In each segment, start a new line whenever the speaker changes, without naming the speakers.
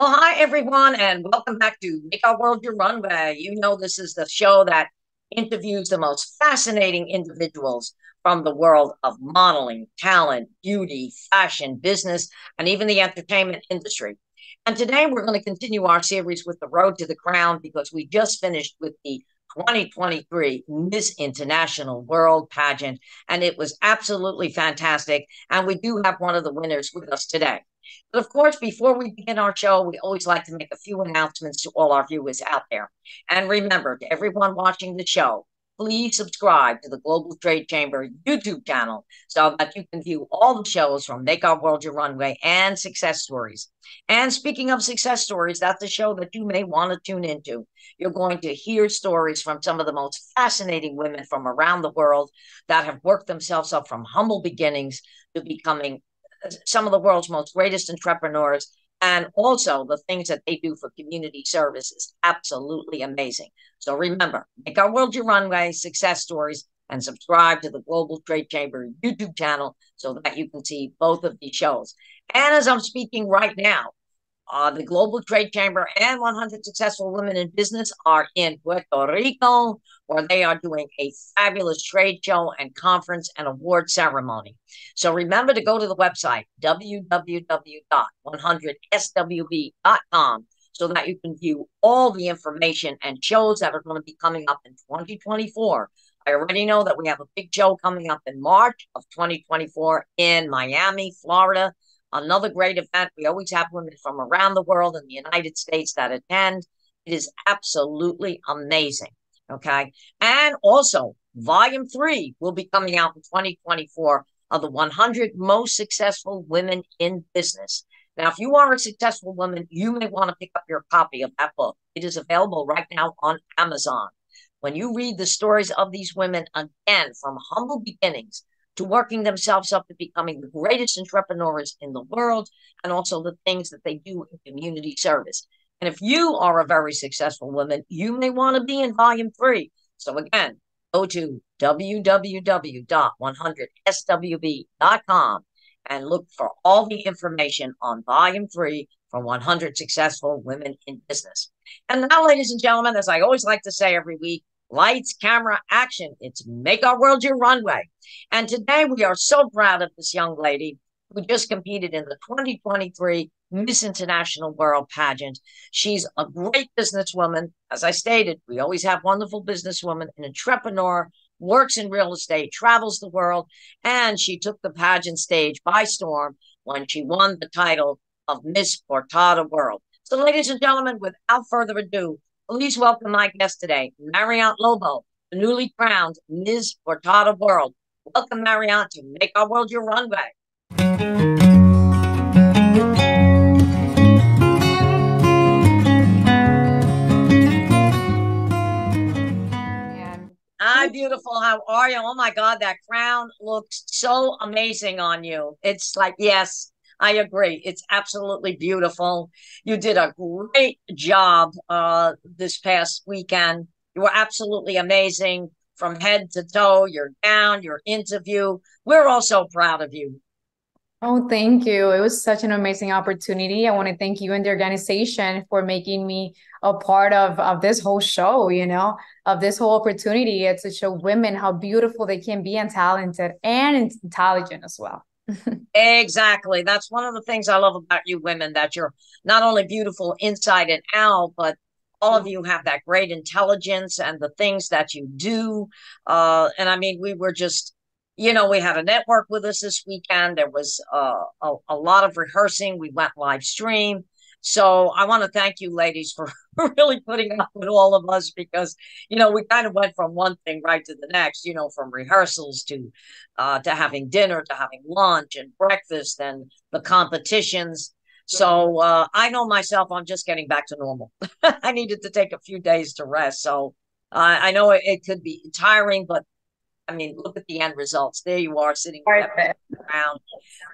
Well, hi everyone, and welcome back to Make Our World Your Runway. You know, this is the show that interviews the most fascinating individuals from the world of modeling, talent, beauty, fashion, business, and even the entertainment industry. And today we're going to continue our series with the Road to the Crown because we just finished with the 2023 Miss International World Pageant, and it was absolutely fantastic. And we do have one of the winners with us today. But of course, before we begin our show, we always like to make a few announcements to all our viewers out there. And remember, to everyone watching the show, please subscribe to the Global Trade Chamber YouTube channel so that you can view all the shows from Make Our World Your Runway and Success Stories. And speaking of success stories, that's a show that you may want to tune into. You're going to hear stories from some of the most fascinating women from around the world that have worked themselves up from humble beginnings to becoming some of the world's most greatest entrepreneurs, and also the things that they do for community service is absolutely amazing. So remember, Make Our World Your Runway, Success Stories, and subscribe to the Global Trade Chamber YouTube channel so that you can see both of these shows. And as I'm speaking right now, the Global Trade Chamber and 100 Successful Women in Business are in Puerto Rico, where they are doing a fabulous trade show and conference and award ceremony. So remember to go to the website, www.100swb.com, so that you can view all the information and shows that are going to be coming up in 2024. I already know that we have a big show coming up in March of 2024 in Miami, Florida. Another great event. We always have women from around the world in the United States that attend. It is absolutely amazing. Okay. And also, Volume 3 will be coming out in 2024 of the 100 Most Successful Women in Business. Now, if you are a successful woman, you may want to pick up your copy of that book. It is available right now on Amazon. When you read the stories of these women, again, from humble beginnings, to working themselves up to becoming the greatest entrepreneurs in the world, and also the things that they do in community service. And if you are a very successful woman, you may want to be in Volume 3. So again, go to www.100swb.com and look for all the information on Volume 3 from 100 Successful Women in Business. And now, ladies and gentlemen, as I always like to say every week, lights, camera, action. It's Make Our World Your Runway. And today we are so proud of this young lady who just competed in the 2023 Miss International World Pageant. She's a great businesswoman. As I stated, we always have wonderful businesswomen, an entrepreneur, works in real estate, travels the world, and she took the pageant stage by storm when she won the title of Miss Portada World. So, ladies and gentlemen, without further ado, please welcome my guest today, Mariant Lobo, the newly crowned Miss Portada World. Welcome, Mariant, to Make Our World Your Runway. Hi, beautiful. How are you? Oh my God, that crown looks so amazing on you. It's like, yes, I agree. It's absolutely beautiful. You did a great job this past weekend. You were absolutely amazing from head to toe, your gown, your interview. We're all so proud of you.
Oh, thank you. It was such an amazing opportunity. I want to thank you and the organization for making me a part of this whole show, of this whole opportunity. It's to show women how beautiful they can be and talented and intelligent as well.
Exactly. That's one of the things I love about you women, that you're not only beautiful inside and out, but all of you have that great intelligence and the things that you do. And I mean, we were just, we had a network with us this weekend. There was a lot of rehearsing. We went live stream. So I want to thank you ladies for really putting up with all of us because, we kind of went from one thing right to the next, from rehearsals to having dinner, to having lunch and breakfast and the competitions. So I know myself, I'm just getting back to normal. I needed to take a few days to rest. So I know it could be tiring, but I mean, look at the end results. There you are sitting around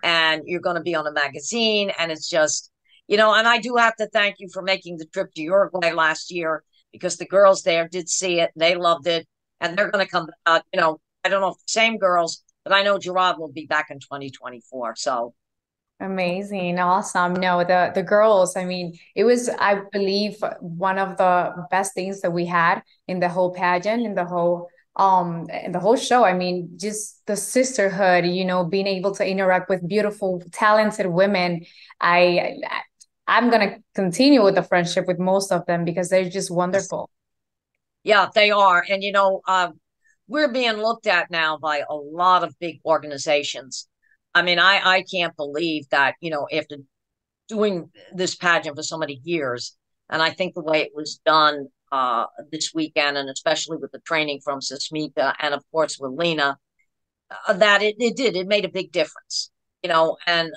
and you're going to be on a magazine. And it's just, and I do have to thank you for making the trip to Uruguay last year because the girls there did see it. They loved it. And they're going to come, I don't know if the same girls, but I know Gerard will be back in 2024. So
Amazing. Awesome. No, the girls, I mean, it was, I believe, one of the best things that we had in the whole pageant, in the whole show. I mean, just the sisterhood, being able to interact with beautiful, talented women. I'm gonna continue with the friendship with most of them because they're just wonderful.
Yeah, they are. And, we're being looked at now by a lot of big organizations. I mean, I can't believe that, after doing this pageant for so many years, and I think the way it was done this weekend, and especially with the training from Sasmika and of course with Lena, that it made a big difference, and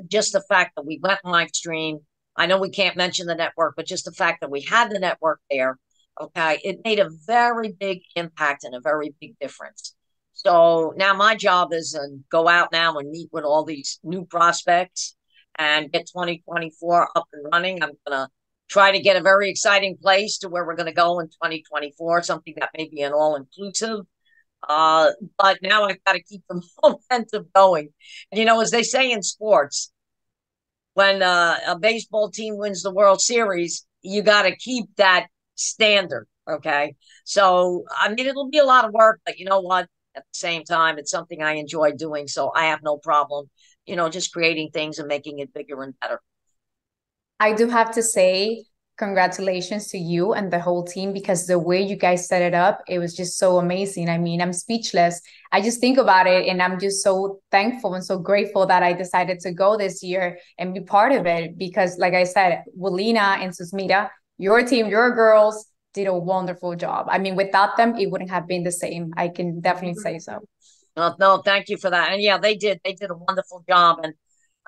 just the fact that we went live stream. I know we can't mention the network, but just the fact that we had the network there, okay, it made a very big impact and a very big difference. So now my job is to go out now and meet with all these new prospects and get 2024 up and running. I'm gonna try to get a very exciting place to where we're going to go in 2024, something that may be an all inclusive. Uh, but now I've got to keep the momentum going. And, as they say in sports, when a baseball team wins the World Series, you got to keep that standard. Okay. So, I mean, it'll be a lot of work, but you know what? At the same time, it's something I enjoy doing. So I have no problem, just creating things and making it bigger and better.
I do have to say, congratulations to you and the whole team because the way you guys set it up, it was just so amazing. I mean, I'm speechless. I just think about it and I'm just so thankful and so grateful that I decided to go this year and be part of it because, like I said, Wilina and Susmita, your team, your girls did a wonderful job. I mean, without them, it wouldn't have been the same. I can definitely say so.
No, thank you for that. And yeah, they did. They did a wonderful job. And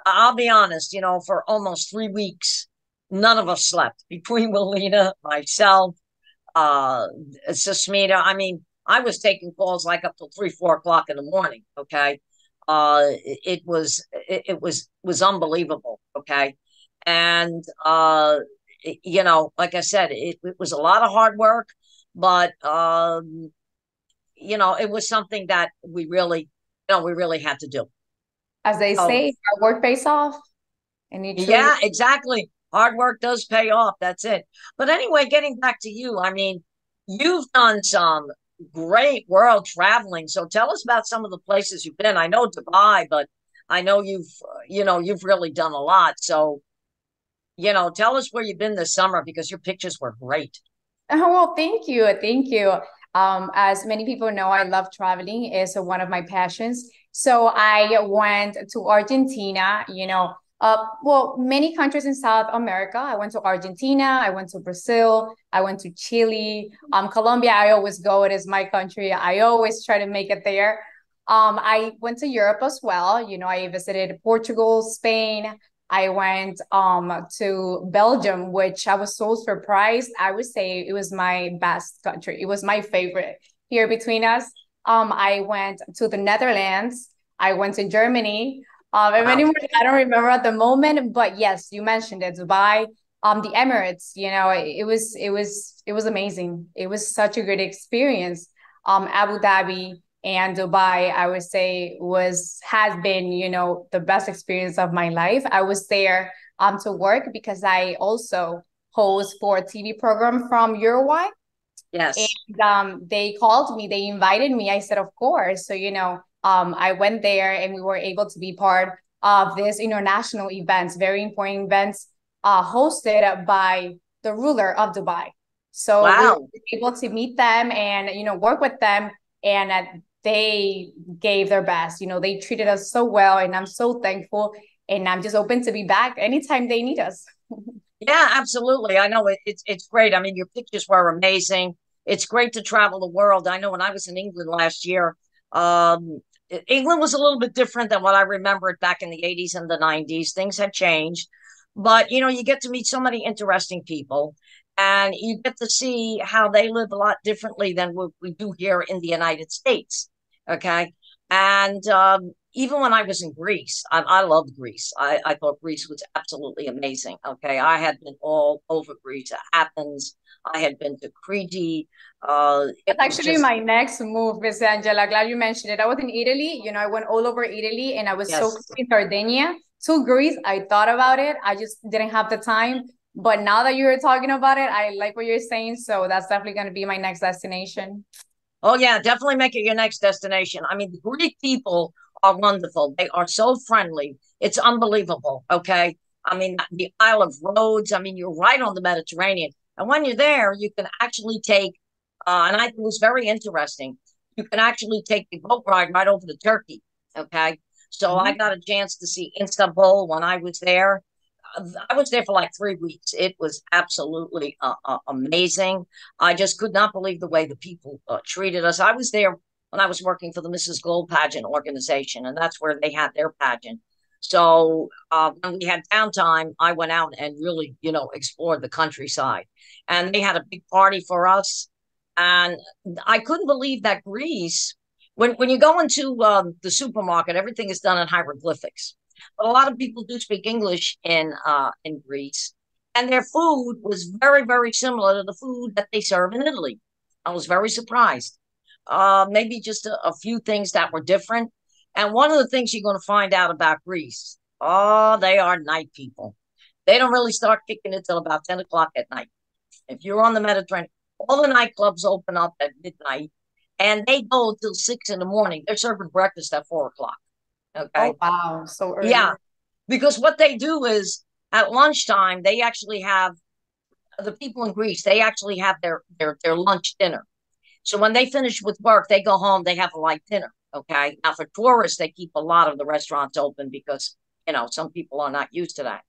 I'll be honest, for almost 3 weeks, none of us slept between Melina, myself, uh, Sasmita. I mean, I was taking calls like up till 3, 4 o'clock in the morning. Okay. It was unbelievable. Okay. And, like I said, it was a lot of hard work, but, it was something that we really had to do.
As they
So,
say, our work pays off and it truly.
yeah, exactly. Hard work does pay off. That's it. But anyway, getting back to you, I mean, you've done some great world traveling. So tell us about some of the places you've been. I know Dubai, but I know you've really done a lot. So, tell us where you've been this summer because your pictures were great.
Oh, well, thank you. Thank you. As many people know, I love traveling. It's one of my passions. So I went to Argentina, well, many countries in South America. I went to Argentina, I went to Brazil, I went to Chile, Colombia. I always go. It is my country. I always try to make it there. I went to Europe as well. I visited Portugal, Spain. I went to Belgium, which I was so surprised. I would say it was my best country. It was my favorite here between us. I went to the Netherlands. I went to Germany. And many
Wow.
more I don't remember at the moment, but yes, you mentioned it, Dubai, the Emirates. It was amazing. It was such a good experience. Abu Dhabi and Dubai, I would say has been, the best experience of my life. I was there to work because I also host for a TV program from Uruguay.
Yes.
And they called me, they invited me. I said, of course. So, I went there and we were able to be part of this international events, very important events, hosted by the ruler of Dubai. So we were
Wow.
able to meet them and, work with them. And they gave their best. They treated us so well. And I'm so thankful. And I'm just open to be back anytime they need us.
Yeah, absolutely. I know it's great. I mean, your pictures were amazing. It's great to travel the world. I know when I was in England last year, um, England was a little bit different than what I remembered back in the 80s and the 90s. Things had changed, but you get to meet so many interesting people and you get to see how they live a lot differently than what we do here in the United States. Okay. And even when I was in Greece, I loved Greece. I thought Greece was absolutely amazing. Okay. I had been all over Greece, Athens. I had been to Crete. It
That's
was
actually
just,
my next move, Miss Angela. Glad you mentioned it. I was in Italy. I went all over Italy and I was so close
yes.
in Sardinia. to Greece. I thought about it. I just didn't have the time. But now that you're talking about it, I like what you're saying. So that's definitely going to be my next destination.
Oh yeah, definitely make it your next destination. I mean, the Greek people are wonderful. They are so friendly. It's unbelievable. Okay. I mean, the Isle of Rhodes. I mean, you're right on the Mediterranean. And when you're there, you can actually take, and I think it was very interesting. You can actually take the boat ride right over to Turkey. Okay. So I
Mhm.
got a chance to see Istanbul when I was there. I was there for like 3 weeks. It was absolutely amazing. I just could not believe the way the people treated us. I was there when I was working for the Mrs. Gold pageant organization, and that's where they had their pageant. So when we had downtime, I went out and really, explored the countryside. And they had a big party for us. And I couldn't believe that Greece, when you go into the supermarket, everything is done in hieroglyphics. But a lot of people do speak English in Greece, and their food was very, very similar to the food that they serve in Italy. I was very surprised. Maybe just a few things that were different. And one of the things you're going to find out about Greece, oh, they are night people. They don't really start kicking it till about 10 o'clock at night. If you're on the Mediterranean, all the nightclubs open up at midnight and they go till 6 in the morning. They're serving breakfast at 4 o'clock.
Oh,
Okay.
wow. So
Yeah,
early.
because what they do is at lunchtime they actually have the people in Greece. They actually have their lunch dinner. So when they finish with work, they go home. They have a light dinner. Okay. Now for tourists, they keep a lot of the restaurants open because some people are not used to that.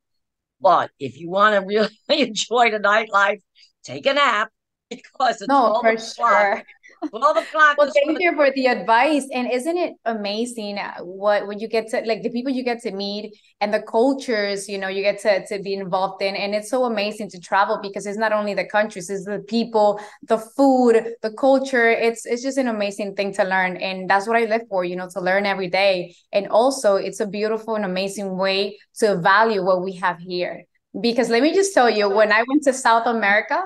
But if you want to really enjoy the nightlife, take a nap because at
No,
12
for
o'clock,
sure.
12 o'clock
Well,
is
thank
when
you for the advice. And isn't it amazing what when you get to like the people you get to meet and the cultures, you get to be involved in. And it's so amazing to travel because it's not only the countries, it's the people, the food, the culture. It's just an amazing thing to learn. And that's what I live for, to learn every day. And also it's a beautiful and amazing way to value what we have here. Because let me just tell you, when I went to South America,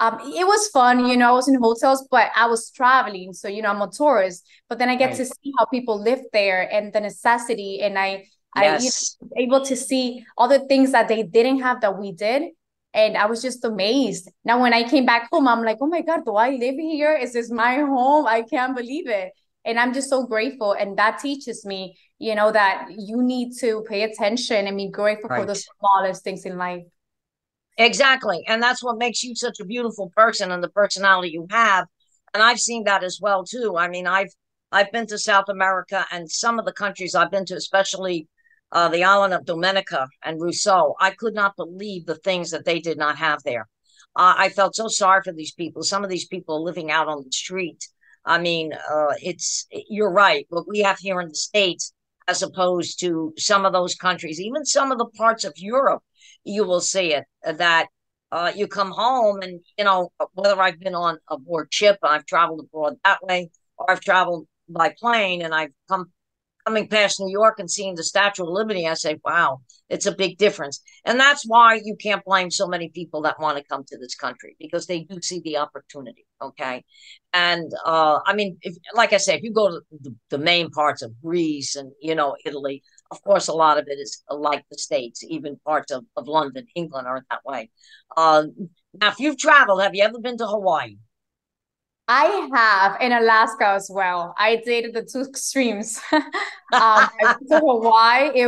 it was fun, I was in hotels, but I was traveling. So, I'm a tourist, but then I get
right.
to see how people live there and the necessity. And I
Yes.
was able to see all the things that they didn't have that we did. And I was just amazed. Now, when I came back home, I'm like, oh my God, do I live here? Is this my home? I can't believe it. And I'm just so grateful. And that teaches me, that you need to pay attention and be grateful for the
Right.
smallest things in life.
Exactly. And that's what makes you such a beautiful person and the personality you have. And I've seen that as well too. I mean, I've been to South America and some of the countries I've been to, especially the island of Dominica and Rousseau. I could not believe the things that they did not have there. I felt so sorry for these people. Some of these people are living out on the street. I mean, you're right. What we have here in the States, as opposed to some of those countries, even some of the parts of Europe, you will see it that you come home and whether I've been on a board ship, I've traveled abroad that way, or I've traveled by plane and I've coming past New York and seeing the Statue of Liberty, I say, wow, it's a big difference. And that's why you can't blame so many people that want to come to this country because they do see the opportunity. Okay. And I mean, like I said, if you go to the main parts of Greece and, Italy, of course, a lot of it is like the States, even parts of London, England are that way. Uh, Now, if you've traveled, have you ever been to Hawaii?
I have in Alaska as well. I dated the two extremes. I went to Hawaii. It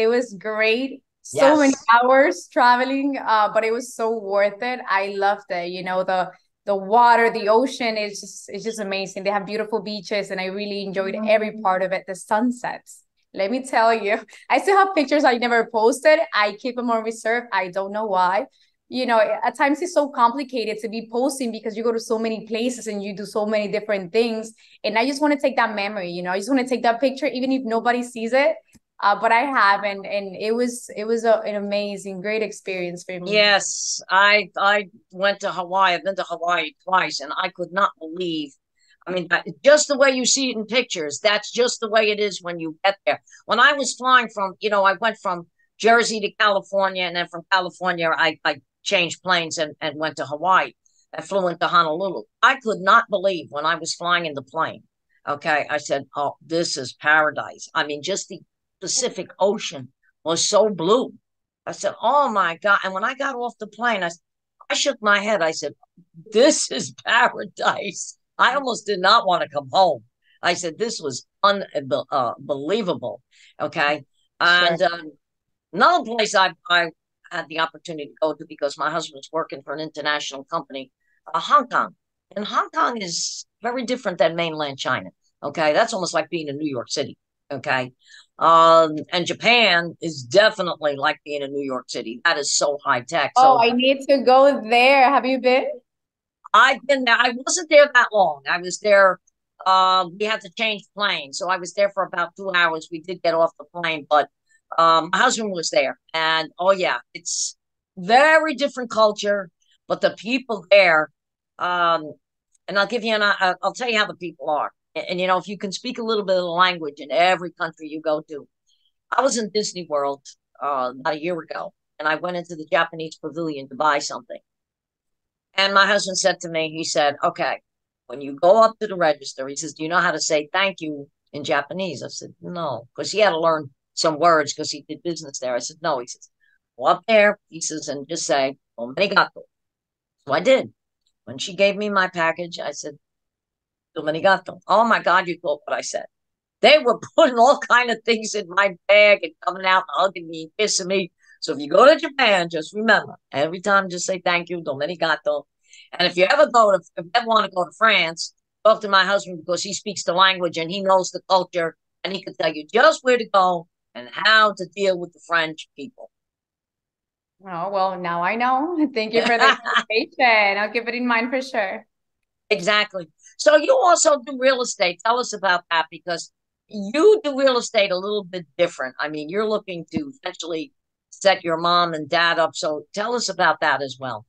was great. So many
Yes.
hours traveling, but it was so worth it. I loved it. The water, the ocean is just amazing. They have beautiful beaches, and I really enjoyed every part of it. The sunsets. Let me tell you, I still have pictures I never posted. I keep them on reserve. I don't know why, at times it's so complicated to be posting because you go to so many places and you do so many different things. And I just want to take that memory, I just want to take that picture, even if nobody sees it. But I have, and it was an amazing, great experience for me.
Yes, I went to Hawaii. I've been to Hawaii twice, and I could not believe. I mean, just the way you see it in pictures, that's just the way it is when you get there. When I was flying from, I went from Jersey to California, and then from California, I changed planes and went to Hawaii. I flew into Honolulu. I could not believe when I was flying in the plane. Okay, I said, "Oh, this is paradise." I mean, just the Pacific Ocean was so blue. I said, "Oh my God." And when I got off the plane, I shook my head. I said, "This is paradise." I almost did not want to come home. I said, "This was unbelievable." Okay.
Sure.
And another place I had the opportunity to go to because my husband was working for an international company, Hong Kong. And Hong Kong is very different than mainland China. Okay. That's almost like being in New York City. Okay. And Japan is definitely like being in New York City. That is so high tech.
Oh,
So
I need to go there. Have you been?
I've been there. I wasn't there that long. I was there. We had to change planes, so I was there for about 2 hours. We did get off the plane, but my husband was there, and oh yeah, it's very different culture. But the people there, um, and I'll give you I'll tell you how the people are. And you know, if you can speak a little bit of the language in every country you go to, I was in Disney World about a year ago, and I went into the Japanese pavilion to buy something. And my husband said to me, he said, "Okay, when you go up to the register," he says, "Do you know how to say thank you in Japanese?" I said, "No," because he had to learn some words because he did business there. I said, "No." He says, "Go up there," he says, "and just say, Omarigato." So I did. When she gave me my package, I said, Omarigato. Oh my God, you thought what I said. They were putting all kind of things in my bag and coming out and hugging me and kissing me. So if you go to Japan, just remember every time, just say thank you, Domenicato. And if you ever want to go to France, talk to my husband because he speaks the language and he knows the culture and he can tell you just where to go and how to deal with the French people.
Oh, well, now I know. Thank you for the information. I'll keep it in mind for sure.
Exactly. So you also do real estate. Tell us about that because you do real estate a little bit different. I mean, you're looking to eventually set your mom and dad up. So tell us about that as well.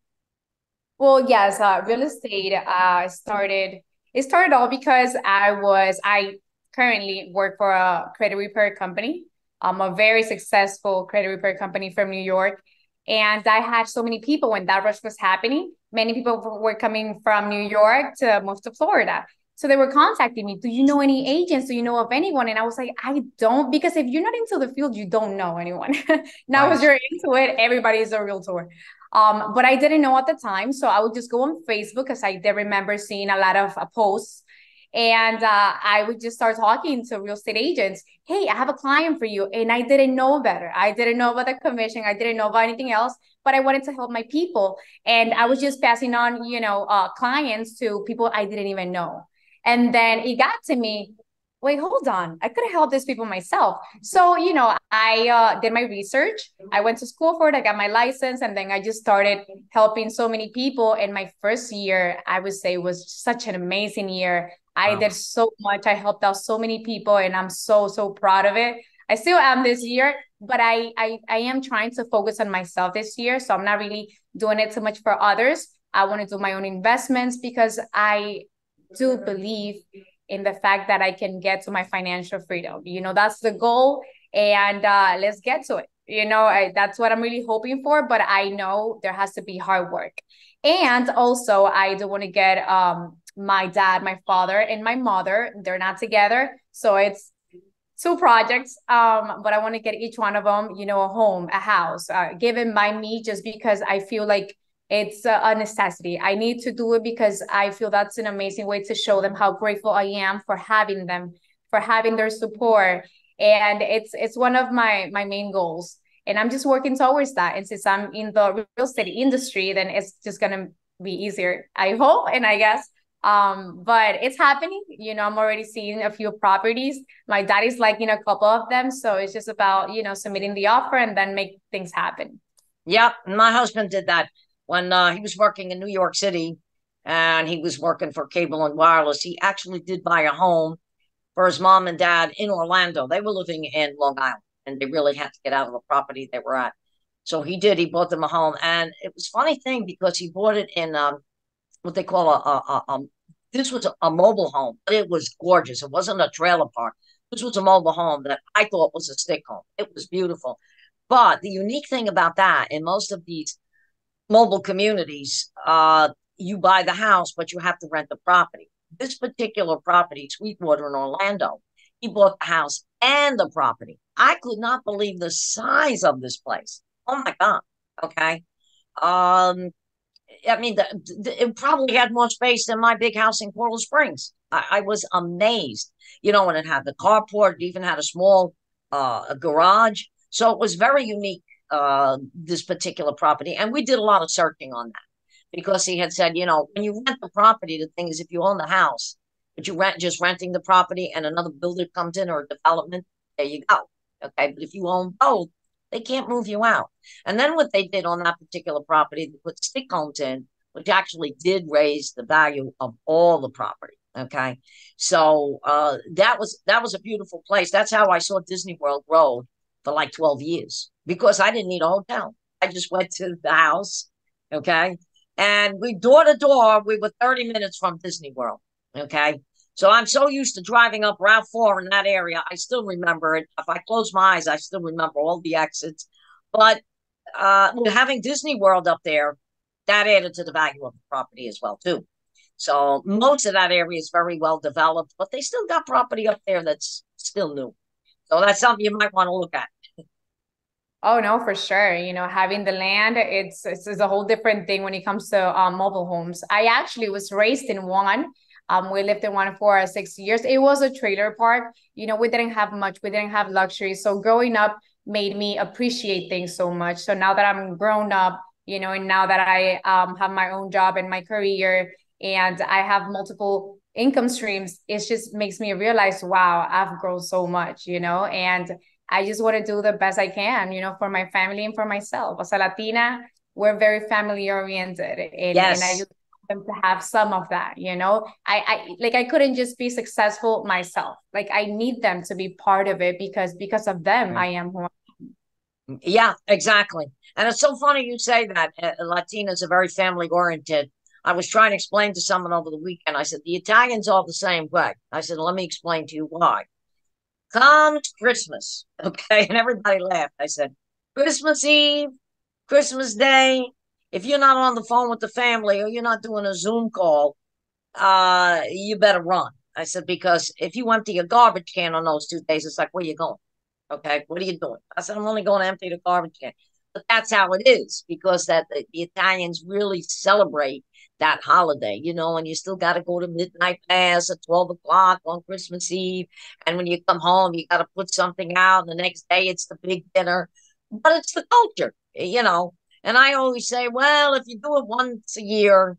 Well, yes, real estate it started all because I currently work for a credit repair company. I'm a very successful credit repair company from New York. And I had so many people when that rush was happening. Many people were coming from New York to move to Florida. So they were contacting me. Do you know any agents? Do you know of anyone? And I was like, I don't, because if you're not into the field, you don't know anyone. Now, as
Right.
you're into it, everybody is a realtor. But I didn't know at the time. So I would just go on Facebook because I did remember seeing a lot of posts. And I would just start talking to real estate agents. Hey, I have a client for you. And I didn't know better. I didn't know about the commission. I didn't know about anything else, but I wanted to help my people. And I was just passing on, clients to people I didn't even know. And then it got to me, wait, hold on. I could have helped these people myself. So, I did my research. I went to school for it. I got my license. And then I just started helping so many people. And my first year, I would say, was such an amazing year. I
Wow.
did so much. I helped out so many people. And I'm so, so proud of it. I still am this year, but I am trying to focus on myself this year. So I'm not really doing it too much for others. I want to do my own investments because I do believe in the fact that I can get to my financial freedom. That's the goal. And let's get to it. That's what I'm really hoping for. But I know there has to be hard work. And also, I do want to get my dad, my father, and my mother. They're not together. So it's two projects. But I want to get each one of them, a home, a house, given by me just because I feel like it's a necessity. I need to do it because I feel that's an amazing way to show them how grateful I am for having them, for having their support. And it's one of my main goals. And I'm just working towards that. And since I'm in the real estate industry, then it's just gonna be easier, I hope, and I guess. But it's happening. I'm already seeing a few properties. My dad is liking a couple of them. So it's just about, submitting the offer and then make things happen.
Yep. My husband did that when he was working in New York City and he was working for cable and wireless. He actually did buy a home for his mom and dad in Orlando. They were living in Long Island and they really had to get out of the property they were at. So he did. He bought them a home, and it was a funny thing because he bought it in what they call this was a mobile home, but it was gorgeous. It wasn't a trailer park. This was a mobile home that I thought was a stick home. It was beautiful. But the unique thing about that, in most of these mobile communities, you buy the house, but you have to rent the property. This particular property, Sweetwater in Orlando, he bought the house and the property. I could not believe the size of this place. Oh my God. Okay. Um, I mean, it probably had more space than my big house in Coral Springs. I was amazed, and it had the carport, it even had a small a garage. So it was very unique, this particular property. And we did a lot of searching on that because he had said, when you rent the property, the thing is, if you own the house, but you just renting the property and another builder comes in or a development, there you go. Okay. But if you own both, they can't move you out. And then what they did on that particular property, they put stick homes in, which actually did raise the value of all the property. Okay. So that was a beautiful place. That's how I saw Disney World Road for like 12 years because I didn't need a hotel. I just went to the house. Okay. And we door to door, we were 30 minutes from Disney World. Okay. So I'm so used to driving up Route 4 in that area. I still remember it. If I close my eyes, I still remember all the exits. But having Disney World up there, that added to the value of the property as well, too. So most of that area is very well developed, but they still got property up there that's still new. So that's something you might want to look at.
Oh no, for sure. Having the land, it's a whole different thing when it comes to mobile homes. I actually was raised in one. We lived in one for 6 years. It was a trailer park. We didn't have much. We didn't have luxury. So growing up made me appreciate things so much. So now that I'm grown up, and now that I have my own job and my career, and I have multiple income streams, it just makes me realize, wow, I've grown so much, and I just want to do the best I can, for my family and for myself. As a Latina, we're very family oriented, and I
Yes.
just want them to have some of that. I couldn't just be successful myself. Like I need them to be part of it because of them,
Right.
I am who.
Yeah, exactly. And it's so funny you say that. Latinas are very family oriented. I was trying to explain to someone over the weekend. I said, the Italians are the same way. I said, let me explain to you why. Comes Christmas, okay? And everybody laughed. I said, Christmas Eve, Christmas Day, if you're not on the phone with the family or you're not doing a Zoom call, you better run. I said, because if you empty a garbage can on those 2 days, it's like, where you going? Okay, what are you doing? I said, I'm only going to empty the garbage can. But that's how it is because the Italians really celebrate that holiday, and you still got to go to midnight mass at 12 o'clock on Christmas Eve. And when you come home, you got to put something out. And the next day, it's the big dinner. But it's the culture. And I always say, well, if you do it once a year,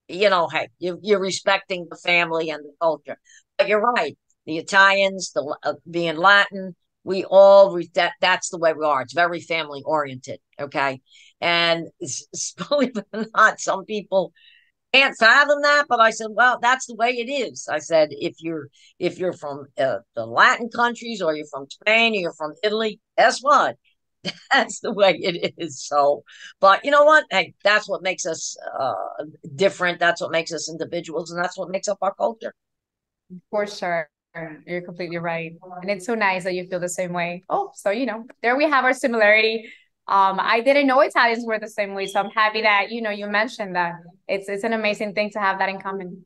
hey, you're respecting the family and the culture. But you're right. The Italians, being Latin, we all that's the way we are. It's very family oriented. Okay, and believe it or not, some people can't fathom that. But I said, well, that's the way it is. I said, if you're from the Latin countries, or you're from Spain, or you're from Italy, guess what? That's the way it is. So, but you know what? Hey, that's what makes us different. That's what makes us individuals, and that's what makes up our culture.
For sure. You're completely right. And it's so nice that you feel the same way. Oh, so there we have our similarity. I didn't know Italians were the same way, so I'm happy that you mentioned that. It's an amazing thing to have that in common.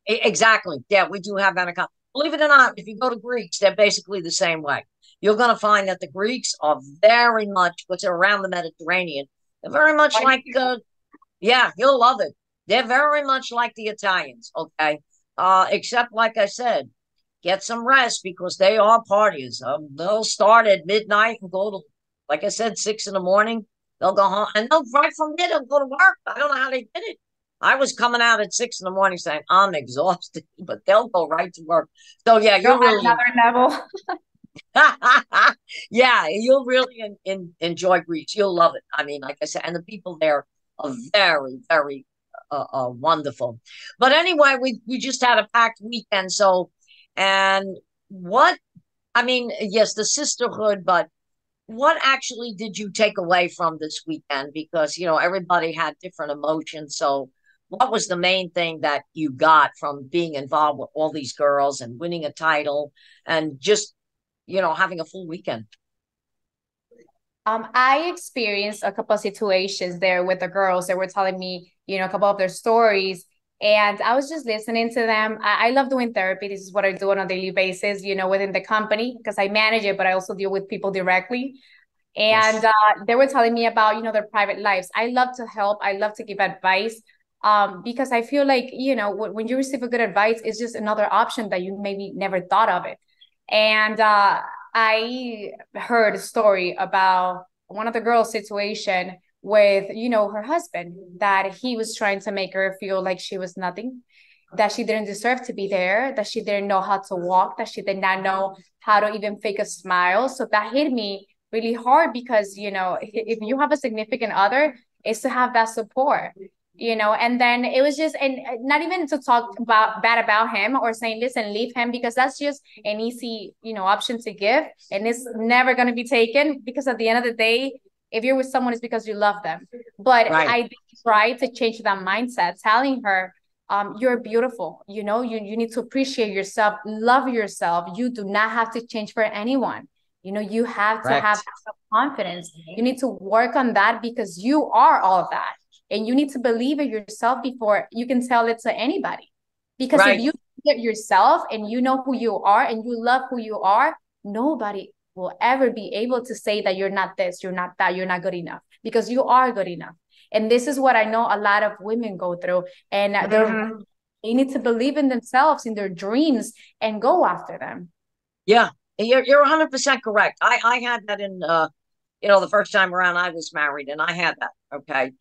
Exactly. Yeah, we do have that in common. Believe it or not, if you go to Greeks, they're basically the same way. You're going to find that the Greeks are very much, because they're around the Mediterranean, they're very much like, yeah, you'll love it. They're very much like the Italians, okay? Except, like I said, get some rest because they are parties. They'll start at midnight and go to, like I said, 6 in the morning. They'll go home and they'll right from there, they'll go to work. I don't know how they did it. I was coming out at 6 in the morning saying, I'm exhausted, but they'll go right to work. So, yeah,
Go
you'll
at
really,
another level.
yeah, you'll really enjoy Greece. You'll love it. I mean, like I said, and the people there are very, very wonderful. But anyway, we just had a packed weekend. So, and what, I mean, yes, the sisterhood, but what actually did you take away from this weekend? Because, everybody had different emotions. So, what was the main thing that you got from being involved with all these girls and winning a title and just, having a full weekend?
I experienced a couple of situations there with the girls that were telling me, a couple of their stories. And I was just listening to them. I love doing therapy. This is what I do on a daily basis, you know, within the company, because I manage it, but I also deal with people directly. And
Yes.
they were telling me about, you know, their private lives. I love to help. I love to give advice, because I feel like, you know, when you receive a good advice, it's just another option that you maybe never thought of it. And I heard a story about one of the girls' situation with, you know, her husband, that he was trying to make her feel like she was nothing, that she didn't deserve to be there, that she didn't know how to walk, that she did not know how to even fake a smile. So that hit me really hard, because, you know, if you have a significant other, is to have that support, you know. And then it was just, and not even to talk about bad about him or saying, listen, leave him, because that's just an easy, you know, option to give, and it's never going to be taken, because at the end of the day, if you're with someone, it's because you love them. But
Right.
I tried to change that mindset, telling her, you're beautiful, you know, you need to appreciate yourself, love yourself. You do not have to change for anyone. You know, you have to have
Correct.
confidence. You need to work on that, because you are all of that. And you need to believe in yourself before you can tell it to anybody. Because if
Right.
you get yourself and you know who you are and you love who you are, nobody will ever be able to say that you're not this, you're not that, you're not good enough, because you are good enough. And this is what I know a lot of women go through. And
Mm-hmm.
they need to believe in themselves, in their dreams, and go after them.
Yeah. You're 100% correct. I had that in the first time around I was married, and I had that. Okay.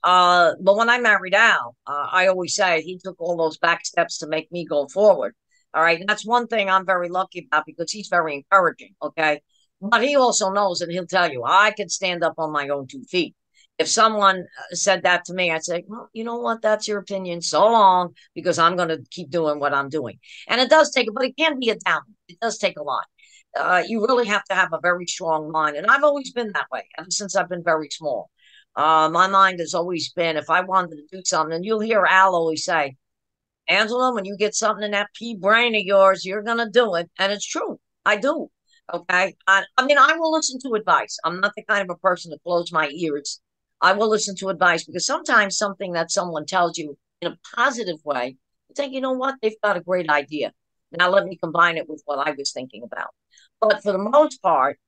But when I married Al, I always say he took all those back steps to make me go forward. All right. And that's one thing I'm very lucky about, because he's very encouraging. Okay. But he also knows, and he'll tell you, I can stand up on my own 2 feet. If someone said that to me, I'd say, well, you know what? That's your opinion. So long, because I'm going to keep doing what I'm doing. And it does take, but it can be a down. It does take a lot. You really have to have a very strong mind. And I've always been that way ever since I've been very small. My mind has always been, if I wanted to do something, and you'll hear Al always say, Angela, when you get something in that pea brain of yours, you're going to do it. And it's true. I do. Okay. I mean, I will listen to advice. I'm not the kind of a person to close my ears. I will listen to advice, because sometimes something that someone tells you in a positive way, you think, you know what? They've got a great idea. Now let me combine it with what I was thinking about. But for the most part,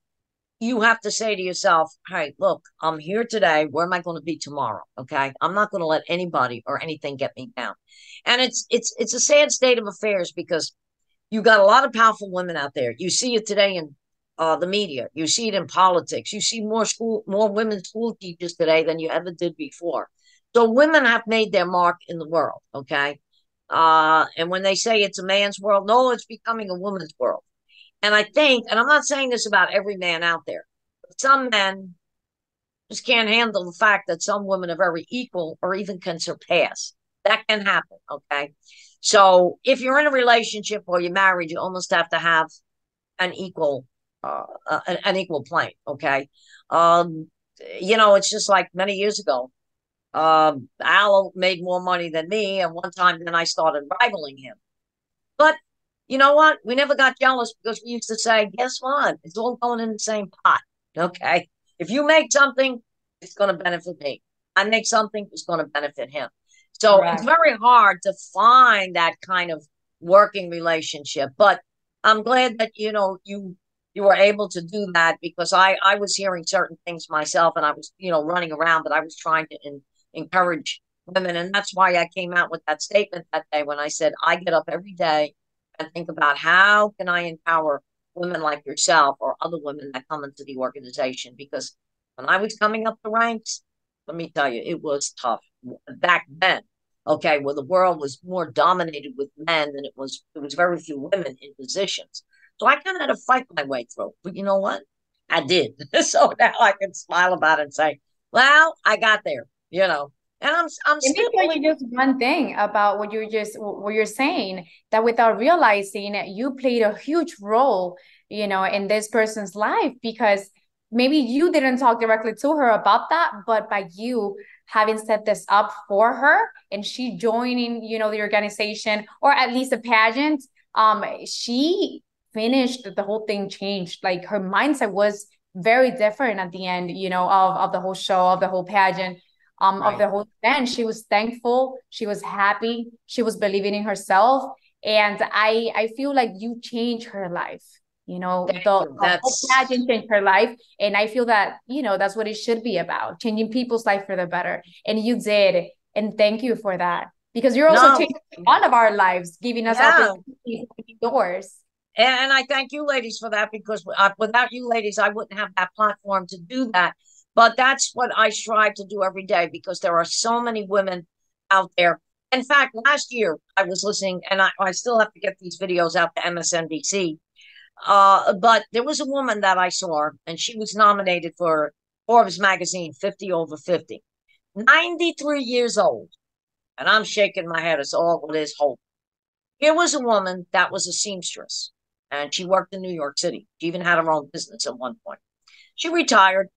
you have to say to yourself, hey, look, I'm here today. Where am I going to be tomorrow? Okay. I'm not going to let anybody or anything get me down. And it's a sad state of affairs, because you got a lot of powerful women out there. You see it today in the media. You see it in politics. You see more women school teachers today than you ever did before. So women have made their mark in the world. Okay. And when they say it's a man's world, no, it's becoming a woman's world. And I think, and I'm not saying this about every man out there, but some men just can't handle the fact that some women are very equal or even can surpass. That can happen. Okay. So if you're in a relationship or you're married, you almost have to have an equal, an equal plane. Okay. Um, it's just like many years ago. Al made more money than me, and one time then I started rivaling him. But you know what? We never got jealous, because we used to say, guess what? It's all going in the same pot. Okay. If you make something, it's going to benefit me. I make something, it's going to benefit him. So it's
Right.
very hard to find that kind of working relationship. But I'm glad that, you were able to do that, because I was hearing certain things myself, and I was, running around, but I was trying to encourage women. And that's why I came out with that statement that day when I said, I get up every day and think about how can I empower women like yourself or other women that come into the organization. Because when I was coming up the ranks, let me tell you, it was tough back then. Okay, where the world was more dominated with men than there was very few women in positions. So I kind of had to fight my way through. But you know what? I did. So now I can smile about it and say, well, I got there, And I'm
Let me
still
tell you just one thing about what you're saying, that without realizing, you played a huge role, you know, in this person's life, because maybe you didn't talk directly to her about that, but by you having set this up for her and she joining, you know, the organization, or at least a pageant, she finished, the whole thing changed. Like, her mindset was very different at the end, you know, of the whole show, of the whole pageant. of the whole event. She was thankful. She was happy. She was believing in herself. And I feel like you changed her life. The whole pageant changed her life. And I feel that, that's what it should be about, changing people's life for the better. And you did. And thank you for that. Because you're also changing all of our lives, giving us opportunities, doors.
And I thank you ladies for that, because without you ladies, I wouldn't have that platform to do that. But that's what I strive to do every day, because there are so many women out there. In fact, last year I was listening, and I still have to get these videos out to MSNBC. But there was a woman that I saw, and she was nominated for Forbes magazine 50 over 50, 93 years old. And I'm shaking my head. It's all it is hope. Here was a woman that was a seamstress, and she worked in New York City. She even had her own business at one point. She retired,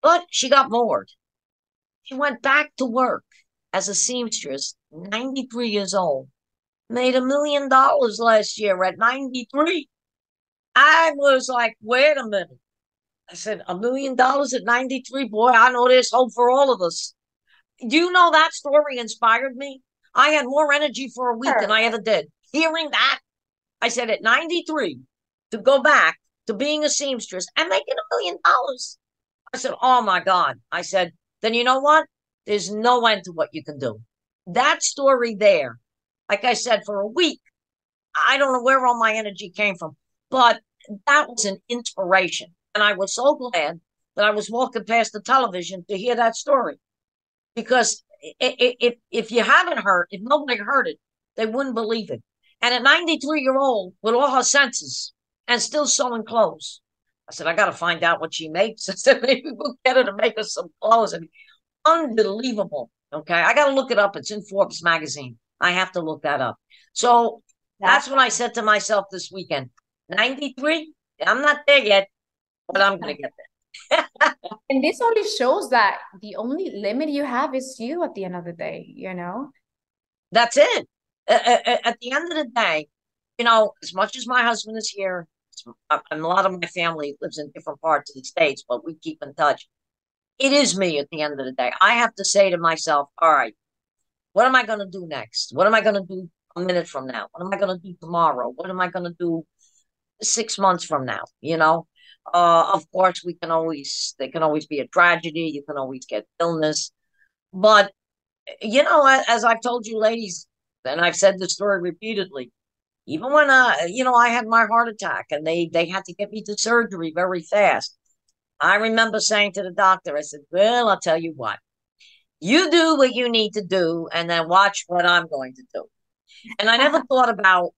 but she got bored. She went back to work as a seamstress, 93 years old, made $1 million last year at 93. I was like, wait a minute. I said, $1 million at 93? Boy, I know there's hope for all of us. Do you know that story inspired me? I had more energy for a week than I ever did. Hearing that, I said at 93, to go back to being a seamstress and making $1 million. I said, oh my God. I said, then you know what? There's no end to what you can do. That story there, like I said, for a week, I don't know where all my energy came from, but that was an inspiration. And I was so glad that I was walking past the television to hear that story. Because if you haven't heard, if nobody heard it, they wouldn't believe it. And at 93-year-old, with all her senses and still sewing clothes, I said, I got to find out what she makes. I said, maybe we'll get her to make us some clothes. I mean, unbelievable. Okay, I got to look it up. It's in Forbes magazine. I have to look that up. So that's what I said to myself this weekend. 93, I'm not there yet, but I'm going to get there.
And this only shows that the only limit you have is you at the end of the day,
That's it. At the end of the day, as much as my husband is here, and a lot of my family lives in different parts of the States, but we keep in touch. It is me at the end of the day. I have to say to myself, all right, what am I going to do next? What am I going to do a minute from now? What am I going to do tomorrow? What am I going to do 6 months from now? Of course, there can always be a tragedy. You can always get illness. But, as I've told you ladies, and I've said this story repeatedly, even when, I had my heart attack and they had to get me to surgery very fast. I remember saying to the doctor, I said, well, I'll tell you what, you do what you need to do and then watch what I'm going to do. And I never thought about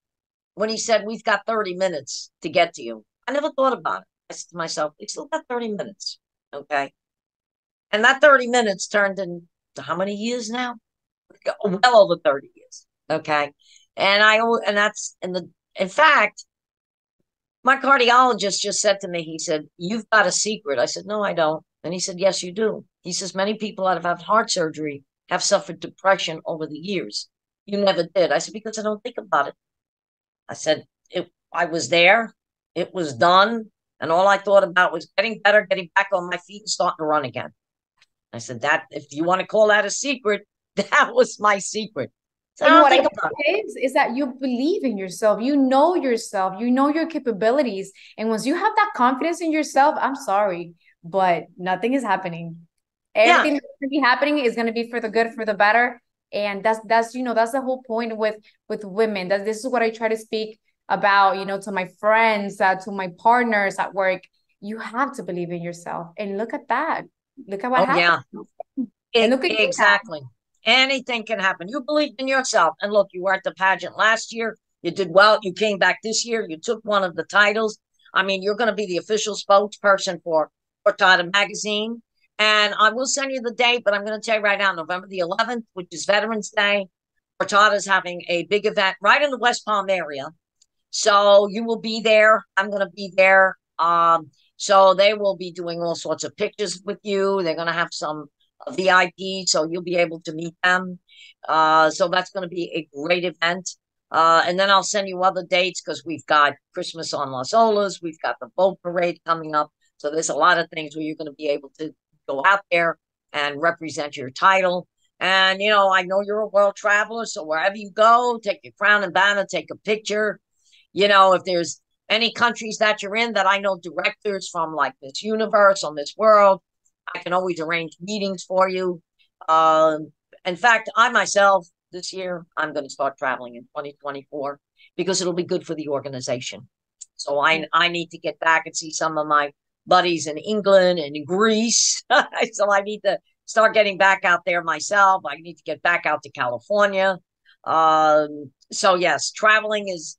when he said, we've got 30 minutes to get to you. I never thought about it. I said to myself, we still got 30 minutes. Okay. And that 30 minutes turned into how many years now? Well over 30 years. Okay. In fact, my cardiologist just said to me, he said, you've got a secret. I said, no, I don't. And he said, yes, you do. He says, many people that have had heart surgery have suffered depression over the years. You never did. I said, because I don't think about it. I said, I was there. It was done. And all I thought about was getting better, getting back on my feet and starting to run again. I said, that, if you want to call that a secret, that was my secret. So
and what I think is that you believe in yourself, you know your capabilities. And once you have that confidence in yourself, I'm sorry, but nothing is happening. Everything that's going to be happening is going to be for the good, for the better. And that's that's the whole point with women. This is what I try to speak about, to my friends, to my partners at work. You have to believe in yourself. And look at that. Look at what happened.
Yeah, exactly. Anything can happen. You believe in yourself. And look, you were at the pageant last year. You did well. You came back this year. You took one of the titles. I mean, you're going to be the official spokesperson for Portada magazine. And I will send you the date, but I'm going to tell you right now, November the 11th, which is Veterans Day, Portada is having a big event right in the West Palm area. So you will be there. I'm going to be there. So they will be doing all sorts of pictures with you. They're going to have some VIP, so you'll be able to meet them. So that's going to be a great event. And then I'll send you other dates because we've got Christmas on Las Olas. We've got the boat parade coming up. So there's a lot of things where you're going to be able to go out there and represent your title. And, you know, I know you're a world traveler, so wherever you go, take your crown and banner, take a picture. You know, if there's any countries that you're in that I know directors from, like Miss Universe or Miss World, I can always arrange meetings for you. In fact, I myself, this year, I'm going to start traveling in 2024 because it'll be good for the organization. So I need to get back and see some of my buddies in England and in Greece. So I need to start getting back out there myself. I need to get back out to California. So yes, traveling is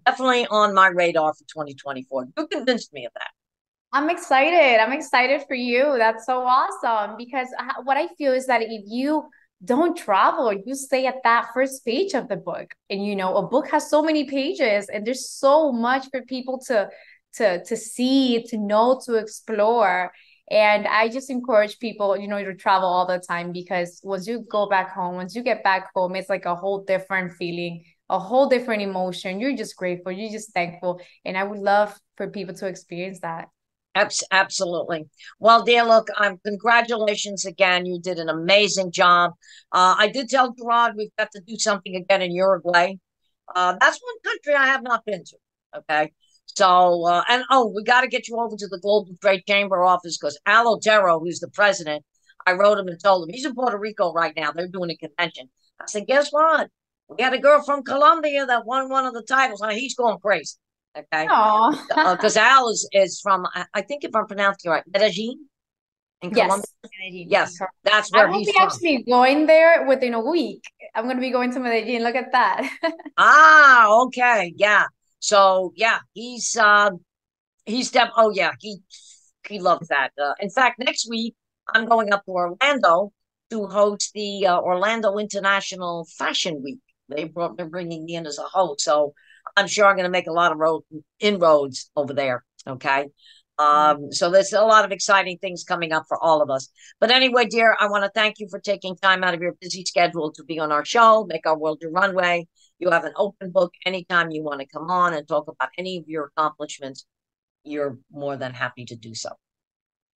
definitely on my radar for 2024. You convinced me of that.
I'm excited. I'm excited for you. That's so awesome because what I feel is that if you don't travel, you stay at that first page of the book. And you know, a book has so many pages and there's so much for people to see, to know, to explore. And I just encourage people, you know, to travel all the time because once you go back home, once you get back home, it's like a whole different feeling, a whole different emotion. You're just grateful, you're just thankful. And I would love for people to experience that.
Absolutely. Well, dear, look, congratulations again. You did an amazing job. I did tell Gerard we've got to do something again in Uruguay. That's one country I have not been to. Okay. So, and oh, we got to get you over to the Global Trade Chamber office because Al Otero, who's the president, I wrote him and told him he's in Puerto Rico right now. They're doing a convention. I said, guess what? We had a girl from Colombia that won one of the titles. I mean, he's going crazy. Okay. Because Al is from, I think if I'm pronouncing it right, Medellin in Colombia. Yes, that's where he's from.
I will be actually going there within a week. I'm going to be going to Medellin. Look at that.
Okay. Yeah. So yeah, he's oh yeah, he loves that. In fact, next week I'm going up to Orlando to host the Orlando International Fashion Week. They're bringing me in as a host, so I'm sure I'm going to make a lot of inroads over there. Okay. So there's a lot of exciting things coming up for all of us. But anyway, dear, I want to thank you for taking time out of your busy schedule to be on our show, Make Our World Your Runway. You have an open book anytime you want to come on and talk about any of your accomplishments. You're more than happy to do so.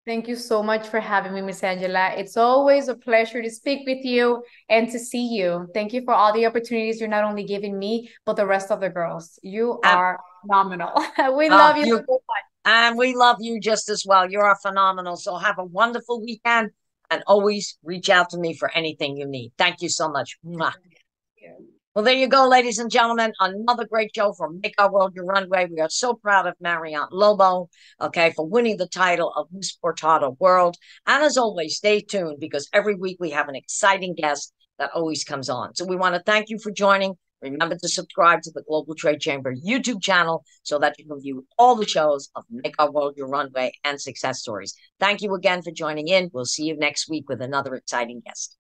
Thank you so much for having me, Miss Angela. It's always a pleasure to speak with you and to see you. Thank you for all the opportunities you're not only giving me, but the rest of the girls. You are phenomenal. We love you so much.
And we love you just as well. You are phenomenal. So have a wonderful weekend and always reach out to me for anything you need. Thank you so much. Mwah. Well, there you go, ladies and gentlemen. Another great show from Make Our World Your Runway. We are so proud of Mariant Lobo, okay, for winning the title of Miss Portada World. And as always, stay tuned because every week we have an exciting guest that always comes on. So we want to thank you for joining. Remember to subscribe to the Global Trade Chamber YouTube channel so that you can view all the shows of Make Our World Your Runway and Success Stories. Thank you again for joining in. We'll see you next week with another exciting guest.